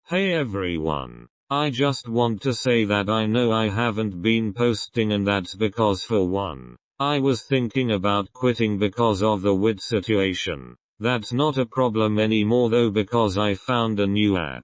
Hey everyone. I just want to say that I know I haven't been posting, and that's because for one, I was thinking about quitting because of the WIT situation. That's not a problem anymore though, because I found a new app.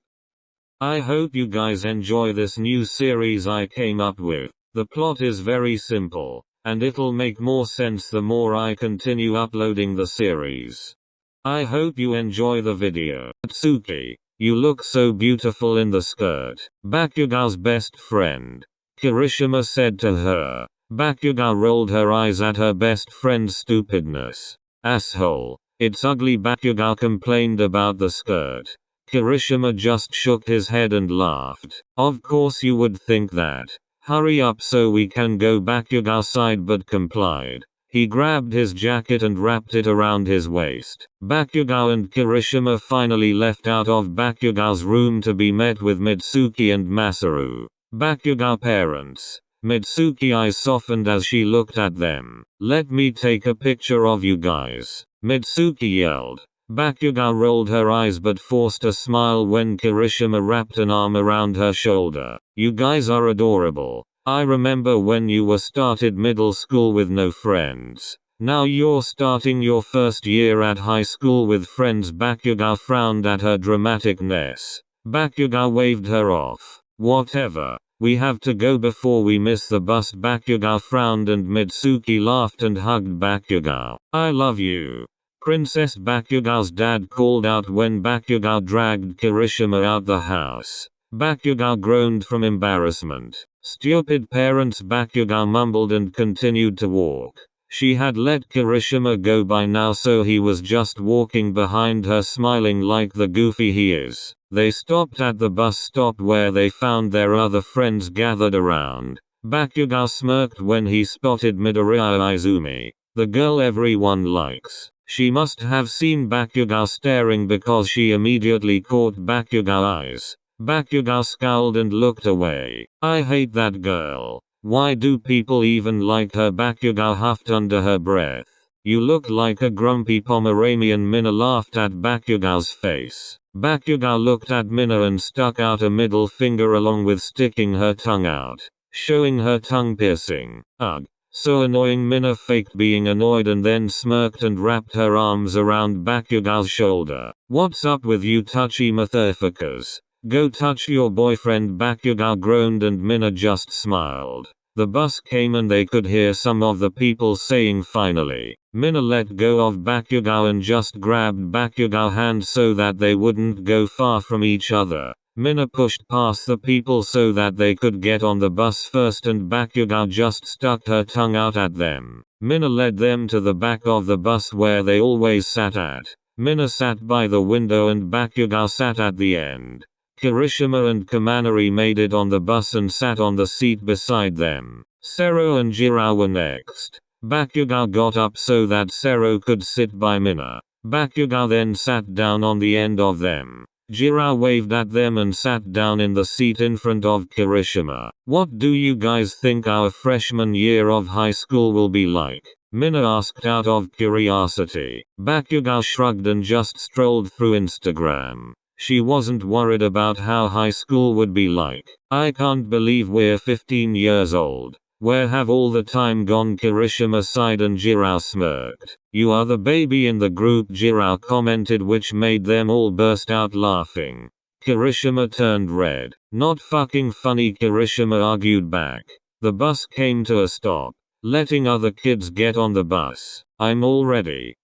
I hope you guys enjoy this new series I came up with. The plot is very simple, and it'll make more sense the more I continue uploading the series. I hope you enjoy the video. Atsuki, you look so beautiful in the skirt. Bakuga's best friend, Kirishima, said to her. Bakuga rolled her eyes at her best friend's stupidness. Asshole. It's ugly, Bakuga complained about the skirt. Kirishima just shook his head and laughed. Of course you would think that. Hurry up so we can go, Bakuga sighed but complied. He grabbed his jacket and wrapped it around his waist. Bakuga and Kirishima finally left out of Bakuga's room to be met with Mitsuki and Masaru. Bakuga parents. Mitsuki eyes softened as she looked at them. Let me take a picture of you guys, Mitsuki yelled. Bakuga rolled her eyes but forced a smile when Kirishima wrapped an arm around her shoulder. You guys are adorable. I remember when you were started middle school with no friends. Now you're starting your first year at high school with friends. Bakuga frowned at her dramaticness. Bakuga waved her off. Whatever. We have to go before we miss the bus. Bakuga frowned and Mitsuki laughed and hugged Bakuga. I love you, Princess. Bakuga's dad called out when Bakuga dragged Kirishima out the house. Bakuga groaned from embarrassment. Stupid parents, Bakuga mumbled and continued to walk. She had let Kirishima go by now, so he was just walking behind her, smiling like the goofy he is. They stopped at the bus stop where they found their other friends gathered around. Bakuga smirked when he spotted Midoriya Izumi, the girl everyone likes. She must have seen Bakuga staring because she immediately caught Bakuga's eyes. Bakuga scowled and looked away. I hate that girl. Why do people even like her? Bakuga huffed under her breath. You look like a grumpy Pomeranian. Mina laughed at Bakuga's face. Bakuga looked at Mina and stuck out a middle finger along with sticking her tongue out, showing her tongue piercing. Ugh. So annoying. Mina faked being annoyed and then smirked and wrapped her arms around Bakuga's shoulder. What's up with you touchy motherfuckers? Go touch your boyfriend, Bakuga groaned and Mina just smiled. The bus came and they could hear some of the people saying finally. Mina let go of Bakuga and just grabbed Bakuga's hand so that they wouldn't go far from each other. Mina pushed past the people so that they could get on the bus first, and Bakuga just stuck her tongue out at them. Mina led them to the back of the bus where they always sat at. Mina sat by the window and Bakuga sat at the end. Kirishima and Kamanari made it on the bus and sat on the seat beside them. Sero and Jirao were next. Bakuga got up so that Sero could sit by Mina. Bakuga then sat down on the end of them. Jirao waved at them and sat down in the seat in front of Kirishima. What do you guys think our freshman year of high school will be like? Mina asked out of curiosity. Bakuga shrugged and just strolled through Instagram. She wasn't worried about how high school would be like. I can't believe we're 15 years old. Where have all the time gone? Kirishima sighed and Jirao smirked. You are the baby in the group, Jirao commented, which made them all burst out laughing. Kirishima turned red. Not fucking funny, Kirishima argued back. The bus came to a stop, letting other kids get on the bus. I'm all ready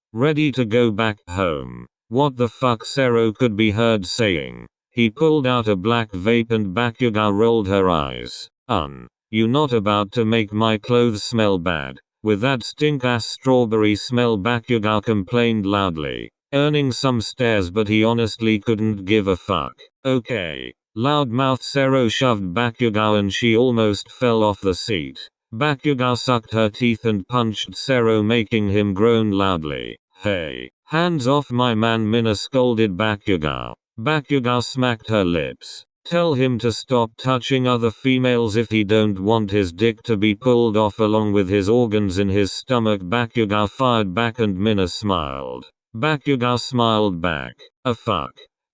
to go back home. What the fuck, Sero could be heard saying. He pulled out a black vape and Bakuga rolled her eyes. You not about to make my clothes smell bad with that stink-ass strawberry smell? Bakuga complained loudly, earning some stares, but he honestly couldn't give a fuck. Okay, loudmouth. Sero shoved Bakuga and she almost fell off the seat. Bakuga sucked her teeth and punched Sero, making him groan loudly. Hey, hands off my man, Mina scolded Bakuga. Bakuga smacked her lips. Tell him to stop touching other females if he don't want his dick to be pulled off along with his organs in his stomach. Bakuga fired back and Mina smiled. Bakuga smiled back. A fuck.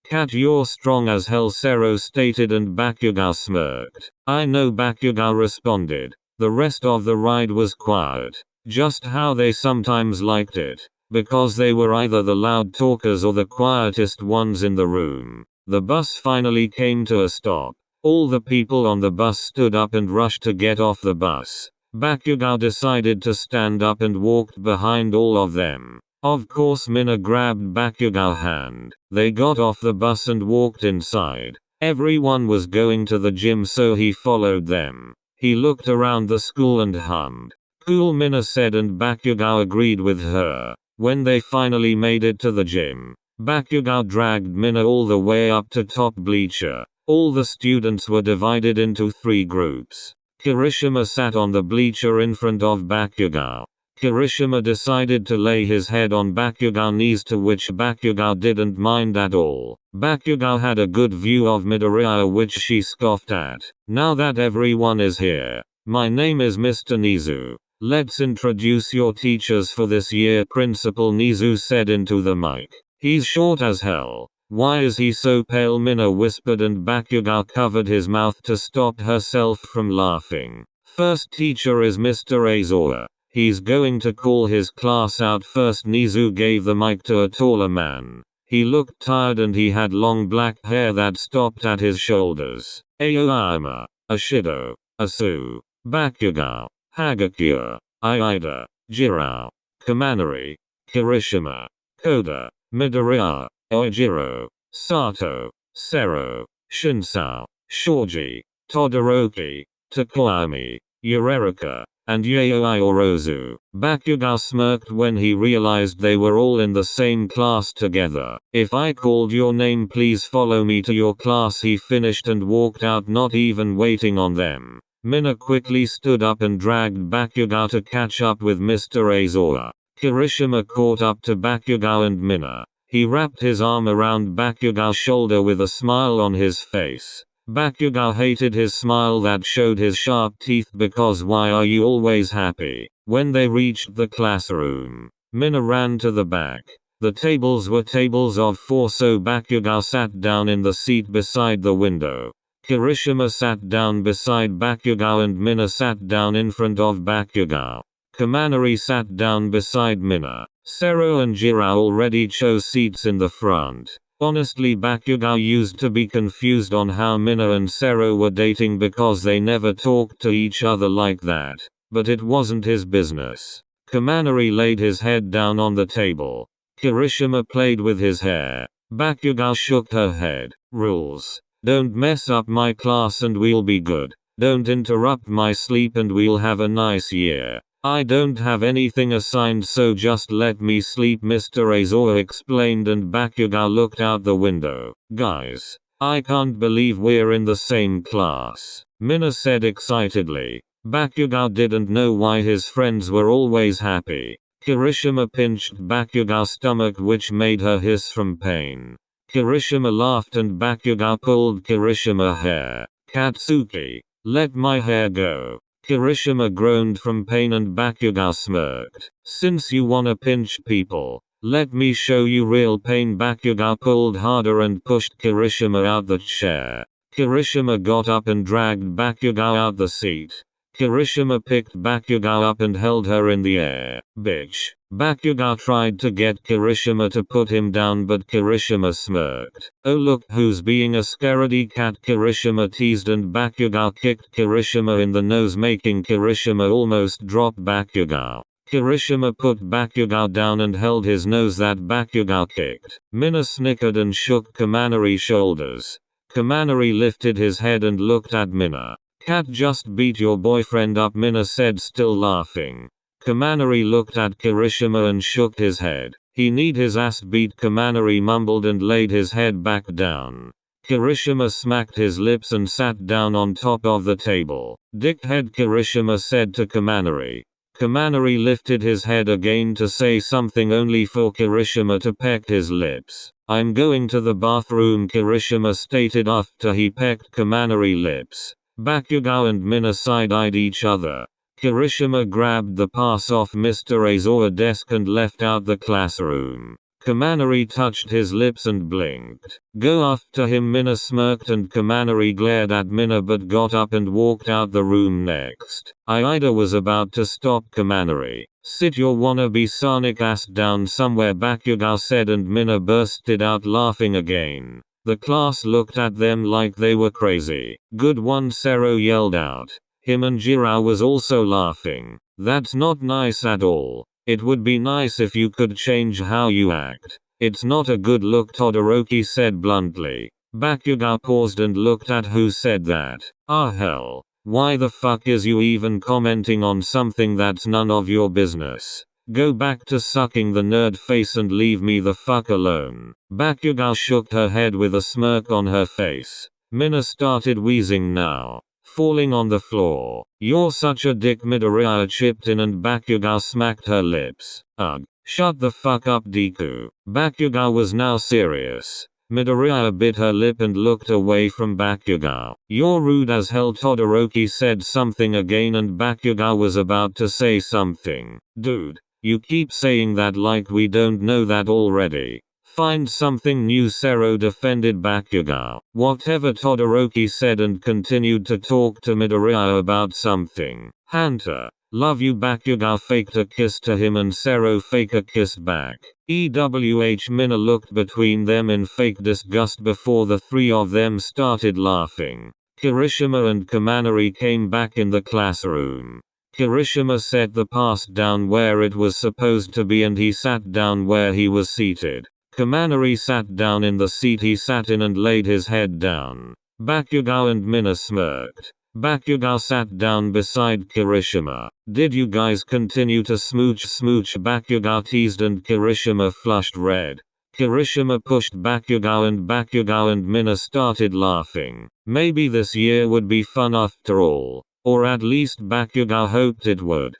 Cat, you're strong as hell, Sero stated, and Bakugao smirked. I know, Bakugao responded. The rest of the ride was quiet. Just how they sometimes liked it. Because they were either the loud talkers or the quietest ones in the room. The bus finally came to a stop. All the people on the bus stood up and rushed to get off the bus. Bakugao decided to stand up and walked behind all of them. Of course, Mina grabbed Bakugao's hand. They got off the bus and walked inside. Everyone was going to the gym, so he followed them. He looked around the school and hummed. Cool, Mina said, and Bakugao agreed with her. When they finally made it to the gym, Bakugao dragged Mina all the way up to top bleacher. All the students were divided into 3 groups. Kirishima sat on the bleacher in front of Bakugao. Kirishima decided to lay his head on Bakugao's knees, to which Bakugao didn't mind at all. Bakugao had a good view of Midoriya, which she scoffed at. Now that everyone is here, my name is Mr. Nizu. Let's introduce your teachers for this year, Principal Nizu said into the mic. He's short as hell. Why is he so pale? Mina whispered, and Bakugao covered his mouth to stop herself from laughing. First teacher is Mr. Aizawa. He's going to call his class out first. Nizu gave the mic to a taller man. He looked tired and he had long black hair that stopped at his shoulders. Aoyama, Ashido, Asu, Bakugao, Hagakure, Aida, Jirao, Kamanari, Kirishima, Koda, Midoriya, Oijiro, Sato, Sero, Shinsao, Shoji, Todoroki, Takoyami, Eureka, and Yayoi Orozu. Bakugao smirked when he realized they were all in the same class together. If I called your name, please follow me to your class, he finished and walked out, not even waiting on them. Mina quickly stood up and dragged Bakugao to catch up with Mr. Aizawa. Kirishima caught up to Bakugao and Mina. He wrapped his arm around Bakugao's shoulder with a smile on his face. Bakugao hated his smile that showed his sharp teeth, because why are you always happy? When they reached the classroom, Mina ran to the back. The tables were tables of 4, so Bakugao sat down in the seat beside the window. Kirishima sat down beside Bakugao and Mina sat down in front of Bakugao. Kamanari sat down beside Mina. Sero and Jirao already chose seats in the front. Honestly, Bakugao used to be confused on how Mina and Sero were dating because they never talked to each other like that. But it wasn't his business. Kamanari laid his head down on the table. Kirishima played with his hair. Bakugao shook her head. Rules. Don't mess up my class and we'll be good. Don't interrupt my sleep and we'll have a nice year. I don't have anything assigned, so just let me sleep, Mr. Aizawa explained, and Bakugao looked out the window. Guys, I can't believe we're in the same class, Mina said excitedly. Bakugao didn't know why his friends were always happy. Kirishima pinched Bakugao's stomach, which made her hiss from pain. Kirishima laughed and Bakugao pulled Kirishima's hair. Katsuki, let my hair go. Kirishima groaned from pain and Bakugao smirked. Since you wanna pinch people, let me show you real pain. Bakugao pulled harder and pushed Kirishima out the chair. Kirishima got up and dragged Bakugao out the seat. Kirishima picked Bakugao up and held her in the air. Bitch. Bakugao tried to get Kirishima to put him down, but Kirishima smirked. Oh look who's being a scaredy cat, Kirishima teased, and Bakugao kicked Kirishima in the nose, making Kirishima almost drop Bakugao. Kirishima put Bakugao down and held his nose that Bakugao kicked. Mina snickered and shook Kamanari's shoulders. Kamanari lifted his head and looked at Mina. Cat just beat your boyfriend up, Mina said, still laughing. Kamanari looked at Kirishima and shook his head. He need his ass beat, Kamanari mumbled and laid his head back down. Kirishima smacked his lips and sat down on top of the table. Dickhead, Kirishima said to Kamanari. Kamanari lifted his head again to say something, only for Kirishima to peck his lips. I'm going to the bathroom, Kirishima stated after he pecked Kamanari's lips. Bakugao and Mina side-eyed each other. Kirishima grabbed the pass off Mr. Aizawa's desk and left out the classroom. Kamanari touched his lips and blinked. Go after him, Mina smirked, and Kamanari glared at Mina but got up and walked out the room next. Aida was about to stop Kamanari. Sit your wannabe Sonic ass down somewhere, Bakugo said, and Mina bursted out laughing again. The class looked at them like they were crazy. Good one, Sero yelled out. Him and Jirao was also laughing. That's not nice at all. It would be nice if you could change how you act. It's not a good look, Todoroki said bluntly. Bakugo paused and looked at who said that. Ah hell. Why the fuck is you even commenting on something that's none of your business? Go back to sucking the nerd face and leave me the fuck alone. Bakugo shook her head with a smirk on her face. Mina started wheezing now, falling on the floor. You're such a dick, Midoriya chipped in, and Bakugo smacked her lips. Ugh. Shut the fuck up, Deku. Bakugo was now serious. Midoriya bit her lip and looked away from Bakugo. You're rude as hell, Todoroki said something again, and Bakugo was about to say something. Dude, you keep saying that like we don't know that already. Find something new, Sero defended Bakugo. Whatever, Todoroki said and continued to talk to Midoriya about something. Hunter. Love you, Bakugo faked a kiss to him and Sero faked a kiss back. Mina looked between them in fake disgust before the three of them started laughing. Kirishima and Kamanari came back in the classroom. Kirishima set the pass down where it was supposed to be and he sat down where he was seated. Kamanari sat down in the seat he sat in and laid his head down. Bakugo and Mina smirked. Bakugo sat down beside Kirishima. Did you guys continue to smooch? Bakugo teased and Kirishima flushed red. Kirishima pushed Bakugo and Mina started laughing. Maybe this year would be fun after all. Or at least Bakugo hoped it would.